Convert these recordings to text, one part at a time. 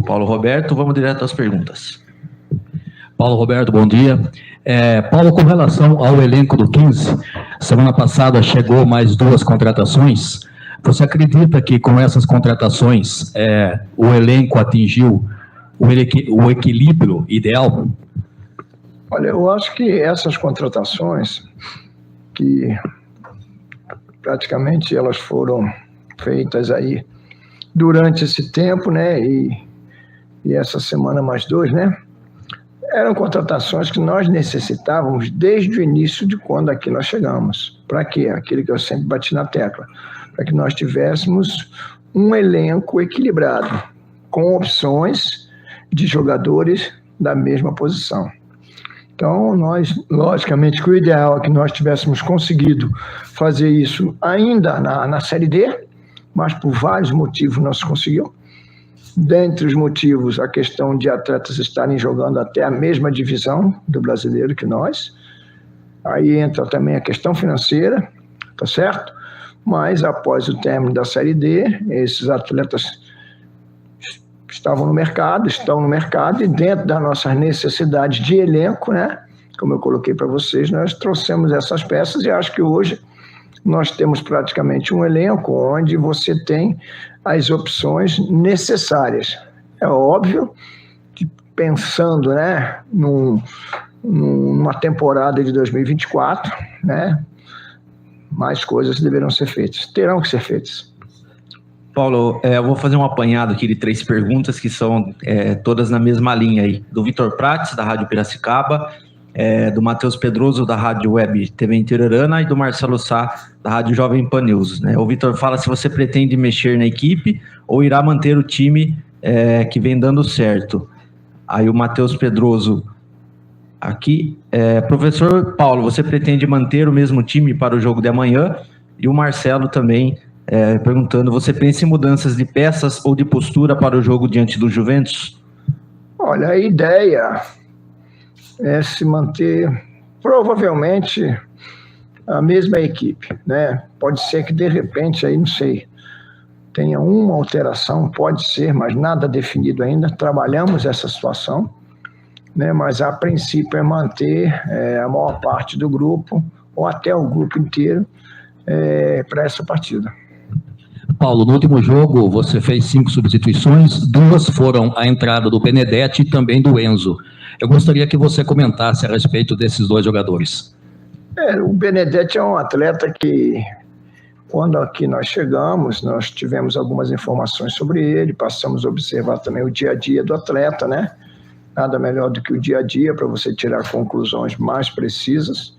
Paulo Roberto. Vamos direto às perguntas. Paulo Roberto, bom dia. Paulo, com relação ao elenco do 15, semana passada chegou mais 2 contratações. Você acredita que com essas contratações o elenco atingiu o equilíbrio ideal? Olha, eu acho que essas contratações, que praticamente elas foram feitas aí durante esse tempo, né, e essa semana mais 2, né, eram contratações que nós necessitávamos desde o início de quando aqui nós chegamos. Para quê? Aquilo que eu sempre bati na tecla. Para que nós tivéssemos um elenco equilibrado, com opções de jogadores da mesma posição. Então, nós, logicamente, que o ideal é que nós tivéssemos conseguido fazer isso ainda na Série D, mas por vários motivos não se conseguiu. Dentre os motivos, a questão de atletas estarem jogando até a mesma divisão do brasileiro que nós. Aí entra também a questão financeira, tá certo? Mas após o término da Série D, esses atletas estão no mercado e dentro das nossas necessidades de elenco, né? Como eu coloquei para vocês, nós trouxemos essas peças e acho que hoje nós temos praticamente um elenco onde você tem as opções necessárias. É óbvio que pensando, né, numa temporada de 2024, né, mais coisas deverão ser feitas, terão que ser feitas. Paulo, eu vou fazer um apanhado aqui de 3 perguntas que são todas na mesma linha aí. Do Vitor Prates, da Rádio Piracicaba, do Matheus Pedroso, da Rádio Web TV Interiorana, e do Marcelo Sá, da Rádio Jovem Pan News, né? O Vitor fala se você pretende mexer na equipe ou irá manter o time que vem dando certo. Aí o Matheus Pedroso aqui, professor Paulo, você pretende manter o mesmo time para o jogo de amanhã? E o Marcelo também perguntando, você pensa em mudanças de peças ou de postura para o jogo diante do Juventus? Olha, a ideia é se manter provavelmente a mesma equipe, né? Pode ser que de repente, aí não sei, tenha uma alteração, pode ser, mas nada definido ainda. Trabalhamos essa situação, né? Mas a princípio é manter a maior parte do grupo, ou até o grupo inteiro, para essa partida. Paulo, no último jogo você fez 5 substituições, 2 foram a entrada do Benedetti e também do Enzo. Eu gostaria que você comentasse a respeito desses 2 jogadores. O Benedetti é um atleta que, quando aqui nós chegamos, nós tivemos algumas informações sobre ele, passamos a observar também o dia a dia do atleta, né? Nada melhor do que o dia a dia para você tirar conclusões mais precisas.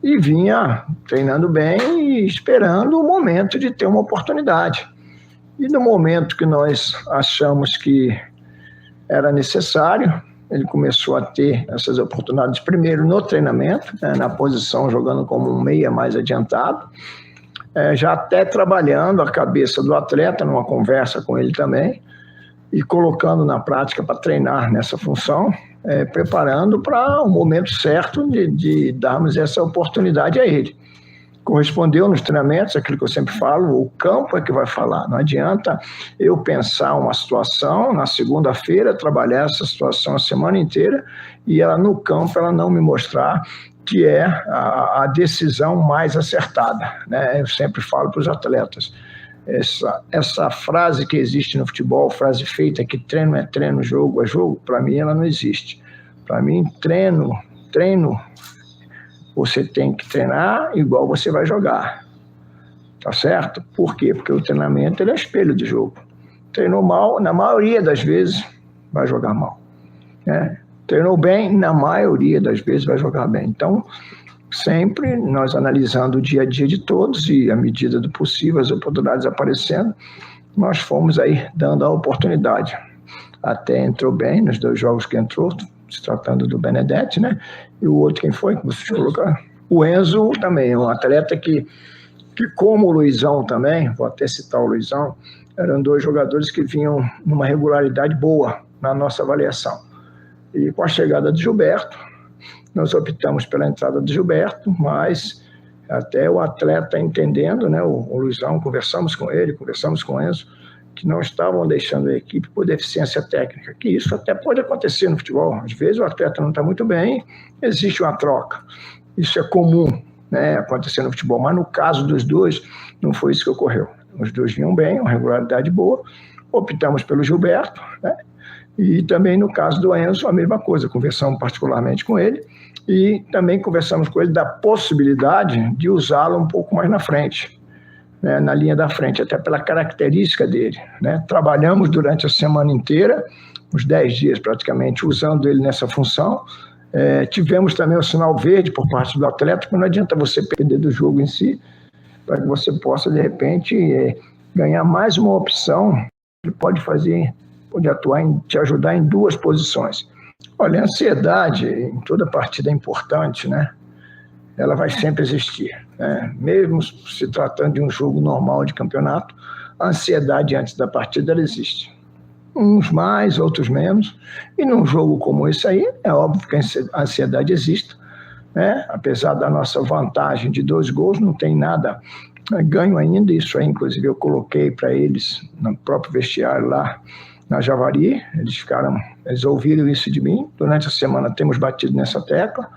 E vinha treinando bem e esperando o momento de ter uma oportunidade. E no momento que nós achamos que era necessário, ele começou a ter essas oportunidades, primeiro no treinamento, né, na posição, jogando como um meia mais adiantado, já até trabalhando a cabeça do atleta, numa conversa com ele também, e colocando na prática para treinar nessa função, preparando para o momento certo de darmos essa oportunidade a ele. Correspondeu nos treinamentos, aquilo que eu sempre falo, o campo é que vai falar. Não adianta eu pensar uma situação, na segunda-feira, trabalhar essa situação a semana inteira, e ela no campo ela não me mostrar que é a decisão mais acertada, né? Eu sempre falo para os atletas, essa frase que existe no futebol, frase feita que treino é treino, jogo é jogo, para mim ela não existe. Para mim, treino, você tem que treinar igual você vai jogar, tá certo? Por quê? Porque o treinamento ele é espelho de jogo. Treinou mal, na maioria das vezes vai jogar mal, né? Treinou bem, na maioria das vezes vai jogar bem. Então, sempre nós analisando o dia a dia de todos e à medida do possível, as oportunidades aparecendo, nós fomos aí dando a oportunidade. Até entrou bem nos 2 jogos que entrou, se tratando do Benedetti, né? E o outro, quem foi? Que vocês colocaram? O Enzo também, um atleta que como o Luizão também, vou até citar o Luizão, eram 2 jogadores que vinham numa regularidade boa na nossa avaliação. E com a chegada do Gilberto, nós optamos pela entrada do Gilberto, mas até o atleta entendendo, né? O Luizão, conversamos com ele, conversamos com o Enzo, que não estavam deixando a equipe por deficiência técnica, que isso até pode acontecer no futebol. Às vezes o atleta não está muito bem, existe uma troca. Isso é comum, né, acontecer no futebol, mas no caso dos dois, não foi isso que ocorreu. Os dois vinham bem, uma regularidade boa, optamos pelo Gilberto, né, e também no caso do Enzo, a mesma coisa, conversamos particularmente com ele, e também conversamos com ele da possibilidade de usá-lo um pouco mais na frente, né, na linha da frente, até pela característica dele, né? Trabalhamos durante a semana inteira, uns 10 dias praticamente, usando ele nessa função. Tivemos também o sinal verde por parte do atleta, porque não adianta você perder do jogo em si, para que você possa, de repente, ganhar mais uma opção que pode atuar, te ajudar em 2 posições. Olha, a ansiedade em toda partida é importante, né? Ela vai sempre existir, né? Mesmo se tratando de um jogo normal de campeonato, a ansiedade antes da partida ela existe. Uns mais, outros menos. E num jogo como esse aí, é óbvio que a ansiedade existe, né? Apesar da nossa vantagem de 2 gols, não tem nada ganho ainda. Isso aí, inclusive, eu coloquei para eles no próprio vestiário lá na Javari. Eles ouviram isso de mim. Durante a semana temos batido nessa tecla.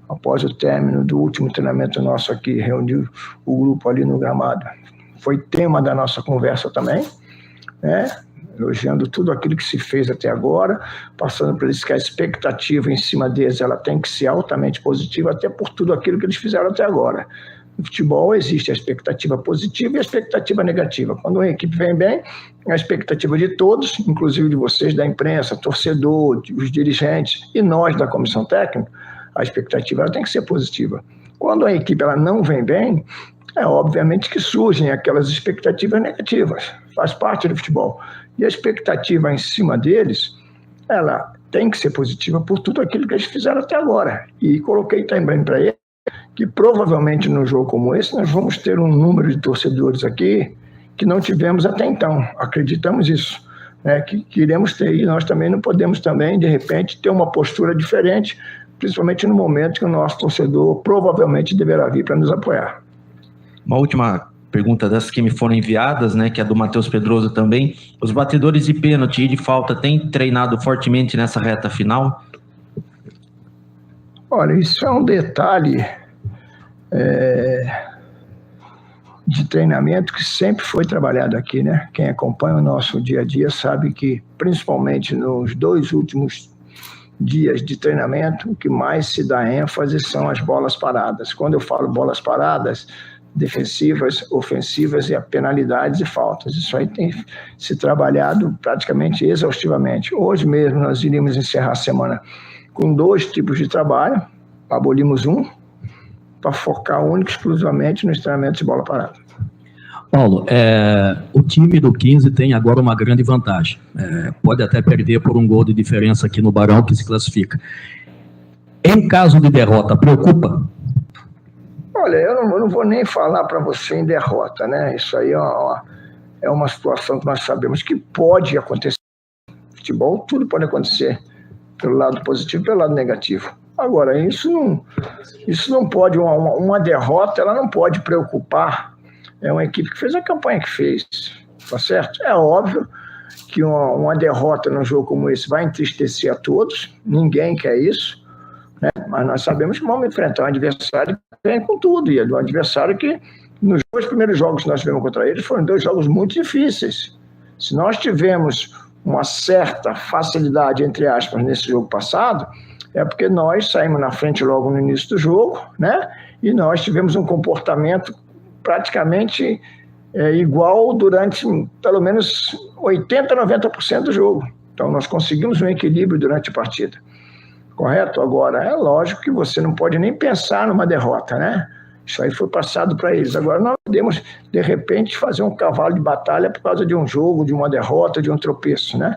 Após o término do último treinamento nosso aqui, reuniu o grupo ali no gramado. Foi tema da nossa conversa também, né? Elogiando tudo aquilo que se fez até agora, passando por eles que a expectativa em cima deles ela tem que ser altamente positiva, até por tudo aquilo que eles fizeram até agora. No futebol existe a expectativa positiva e a expectativa negativa. Quando uma equipe vem bem, a expectativa de todos, inclusive de vocês, da imprensa, torcedor, os dirigentes e nós da comissão técnica, a expectativa ela tem que ser positiva. Quando a equipe ela não vem bem, obviamente que surgem aquelas expectativas negativas, faz parte do futebol. E a expectativa em cima deles, ela tem que ser positiva por tudo aquilo que eles fizeram até agora. E coloquei também para eles que provavelmente num jogo como esse nós vamos ter um número de torcedores aqui que não tivemos até então. Acreditamos isso, né, que iremos ter. E nós também não podemos também, de repente, ter uma postura diferente, principalmente no momento que o nosso torcedor provavelmente deverá vir para nos apoiar. Uma última pergunta dessas que me foram enviadas, né, que é do Matheus Pedroso também. Os batedores de pênalti e de falta têm treinado fortemente nessa reta final? Olha, isso é um detalhe de treinamento que sempre foi trabalhado aqui, né? Quem acompanha o nosso dia a dia sabe que, principalmente nos 2 últimos dias de treinamento, o que mais se dá ênfase são as bolas paradas. Quando eu falo bolas paradas, defensivas, ofensivas e a penalidades e faltas. Isso aí tem se trabalhado praticamente exaustivamente. Hoje mesmo nós iríamos encerrar a semana com 2 tipos de trabalho, abolimos um, para focar único e exclusivamente nos treinamentos de bola parada. Paulo, o time do 15 tem agora uma grande vantagem. Pode até perder por um gol de diferença aqui no Barão, que se classifica. Em caso de derrota, preocupa? Olha, eu não vou nem falar para você em derrota, né? Isso aí é uma situação que nós sabemos que pode acontecer. No futebol, tudo pode acontecer, pelo lado positivo e pelo lado negativo. Agora, isso não pode, uma derrota, ela não pode preocupar. É uma equipe que fez a campanha que fez, tá certo? É óbvio que uma derrota num jogo como esse vai entristecer a todos, ninguém quer isso, né? Mas nós sabemos que vamos enfrentar um adversário que vem com tudo, e é um adversário que, nos 2 primeiros jogos que nós tivemos contra eles, foram 2 jogos muito difíceis. Se nós tivemos uma certa facilidade, entre aspas, nesse jogo passado, é porque nós saímos na frente logo no início do jogo, né? E nós tivemos um comportamento praticamente igual durante pelo menos 80%, 90% do jogo. Então nós conseguimos um equilíbrio durante a partida. Correto? Agora, é lógico que você não pode nem pensar numa derrota, né? Isso aí foi passado para eles. Agora nós podemos, de repente, fazer um cavalo de batalha por causa de um jogo, de uma derrota, de um tropeço, né?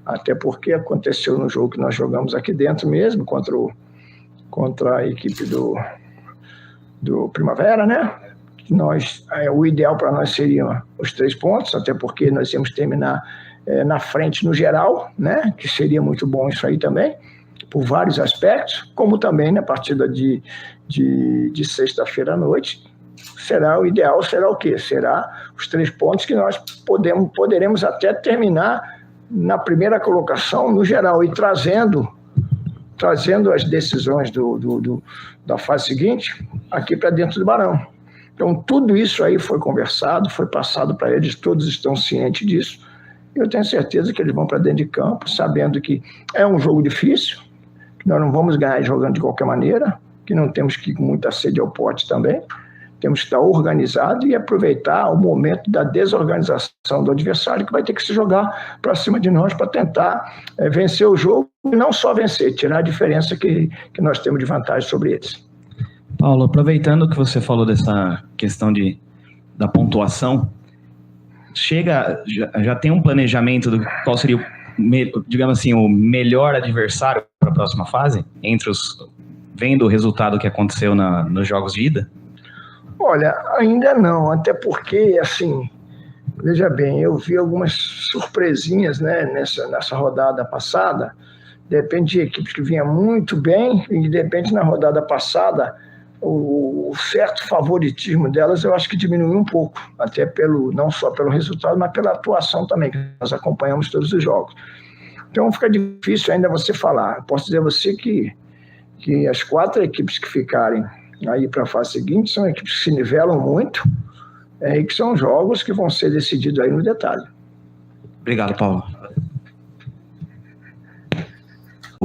Até porque aconteceu no jogo que nós jogamos aqui dentro mesmo, contra a equipe do Primavera, né? O ideal para nós seriam os 3 pontos, até porque nós íamos terminar na frente no geral, né? Que seria muito bom isso aí também, por vários aspectos, como também na partida de sexta-feira à noite, será o ideal, será o quê? Será os 3 pontos que nós poderemos até terminar na primeira colocação no geral e trazendo as decisões da fase seguinte aqui para dentro do Barão. Então, tudo isso aí foi conversado, foi passado para eles, todos estão cientes disso. Eu tenho certeza que eles vão para dentro de campo, sabendo que é um jogo difícil, que nós não vamos ganhar jogando de qualquer maneira, que não temos que ir com muita sede ao pote também. Temos que estar organizado e aproveitar o momento da desorganização do adversário, que vai ter que se jogar para cima de nós para tentar vencer o jogo, e não só vencer, tirar a diferença que nós temos de vantagem sobre eles. Paulo, aproveitando que você falou dessa questão da pontuação, já tem um planejamento do qual seria, digamos assim, o melhor adversário para a próxima fase, vendo o resultado que aconteceu nos jogos de ida? Olha, ainda não, até porque, assim, veja bem, eu vi algumas surpresinhas, né, nessa rodada passada, de repente de equipes que vinham muito bem, e de repente na rodada passada, o certo favoritismo delas eu acho que diminuiu um pouco, até não só pelo resultado, mas pela atuação também, que nós acompanhamos todos os jogos. Então fica difícil ainda você falar. Posso dizer a você que as 4 equipes que ficarem aí para a fase seguinte são equipes que se nivelam muito e que são jogos que vão ser decididos aí no detalhe. Obrigado, Paulo.